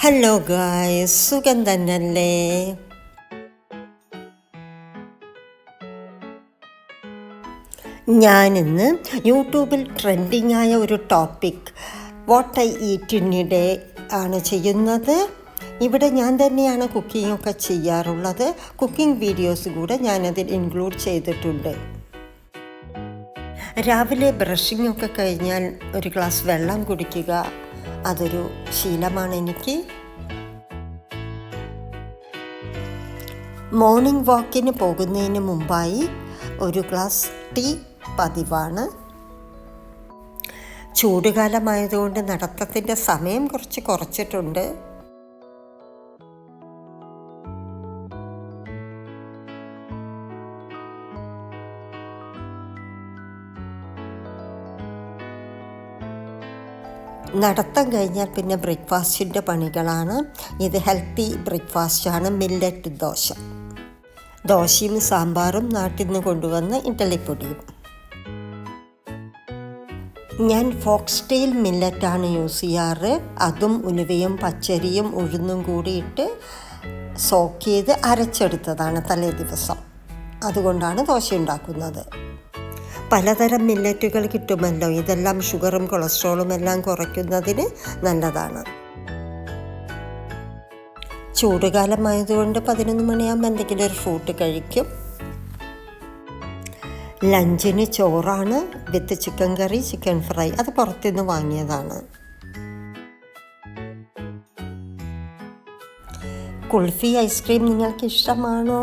Hello guys, സുഖം തന്നെയല്ലേ? ഞാനിന്ന് യൂട്യൂബിൽ ട്രെൻഡിങ് ആയ ഒരു topic what I eat in A day ആണ് ചെയ്യുന്നത്. ഇവിടെ ഞാൻ തന്നെയാണ് കുക്കിങ്ങൊക്കെ ചെയ്യാറുള്ളത്. കുക്കിംഗ് വീഡിയോസ് കൂടെ ഞാനതിൽ ഇൻക്ലൂഡ് ചെയ്തിട്ടുണ്ട്. രാവിലെ ബ്രഷിംഗ് ഒക്കെ കഴിഞ്ഞാൽ ഒരു ഗ്ലാസ് വെള്ളം കുടിക്കുക അതൊരു ശീലമാണ് എനിക്ക്. മോർണിംഗ് വാക്കിന് പോകുന്നതിന് മുമ്പായി ഒരു ഗ്ലാസ് ടീ പതിവാണ്. ചൂടുകാലമായതുകൊണ്ട് നടത്തത്തിൻ്റെ സമയം കുറച്ചിട്ടുണ്ട്. നടത്തം കഴിഞ്ഞാൽ പിന്നെ ബ്രേക്ക്ഫാസ്റ്റിൻ്റെ പണികളാണ്. ഇത് ഹെൽത്തി ബ്രേക്ക്ഫാസ്റ്റാണ്. മില്ലറ്റ് ദോശയും സാമ്പാറും നാട്ടിൽ നിന്ന് കൊണ്ടുവന്ന ഇഡ്ഡലിപ്പൊടിയും. ഞാൻ ഫോക്സ്ടെയിൽ മില്ലറ്റാണ് യൂസ് ചെയ്യാറ്. അതും ഉലുവയും പച്ചരിയും ഉഴുന്നും കൂടിയിട്ട് സോക്ക് ചെയ്ത് അരച്ചെടുത്തതാണ് തലേ ദിവസം. അതുകൊണ്ടാണ് ദോശ ഉണ്ടാക്കുന്നത്. പലതരം മില്ലറ്റുകൾ കിട്ടുമല്ലോ. ഇതെല്ലാം ഷുഗറും കൊളസ്ട്രോളും എല്ലാം കുറയ്ക്കുന്നതിന് നല്ലതാണ്. ചൂടുകാലമായതുകൊണ്ട് 11 മണിയാകുമ്പോൾ എന്തെങ്കിലും ഒരു ഫ്രൂട്ട് കഴിക്കും. ലഞ്ചിന് ചോറാണ് with chicken curry, chicken fry. അത് പുറത്തുനിന്ന് വാങ്ങിയതാണ്. കുൾഫി ഐസ്ക്രീം നിങ്ങൾക്ക് ഇഷ്ടമാണോ?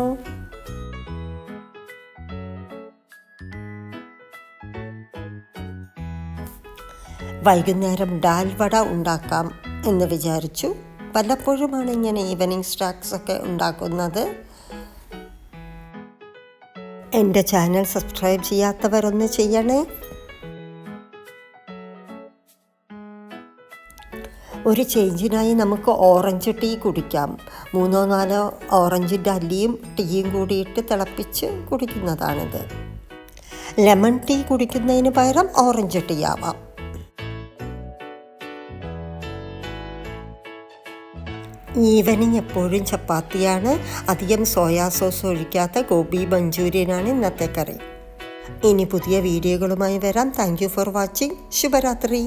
വൈകുന്നേരം ഡാൽ വട ഉണ്ടാക്കാം എന്ന് വിചാരിച്ചു. വല്ലപ്പോഴുമാണ് ഇങ്ങനെ ഈവനിങ് സ്നാക്സൊക്കെ ഉണ്ടാക്കുന്നത്. എൻ്റെ ചാനൽ സബ്സ്ക്രൈബ് ചെയ്യാത്തവരൊന്ന് ചെയ്യണേ. ഒരു ചേഞ്ചിനായി നമുക്ക് ഓറഞ്ച് ടീ കുടിക്കാം. 3-4 ഓറഞ്ചിൻ്റെ അല്ലിയും ടീയും കൂടിയിട്ട് തിളപ്പിച്ച് കുടിക്കുന്നതാണിത്. ലെമൺ ടീ കുടിക്കുന്നതിന് പകരം ഓറഞ്ച് ടീ ആവാം. ഈവനിങ് എപ്പോഴും ചപ്പാത്തിയാണ്. അധികം സോയാ സോസ് ഒഴിക്കാത്ത ഗോബി മഞ്ചൂരിയനാണ് ഇന്നത്തെ കറി. ഇനി പുതിയ വീഡിയോകളുമായി വരാം. Thank you for watching. ശുഭരാത്രി.